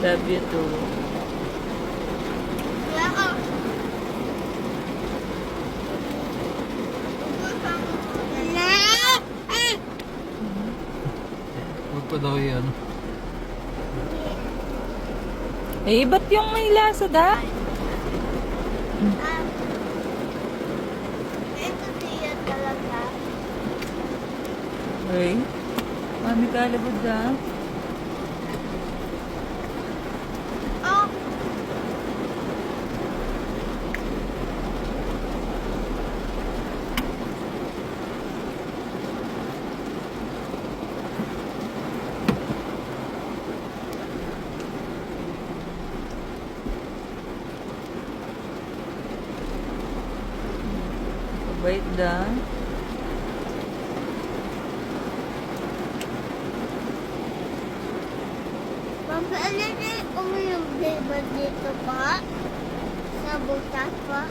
Love you too. Huwag pa daw yan. Eh, ba't yung may lasa da? Ito siya talaga. Ay, mami kalabod da. Oh, Wait da. mapaalala yung umiyong ba dito pa? Sa butas pa?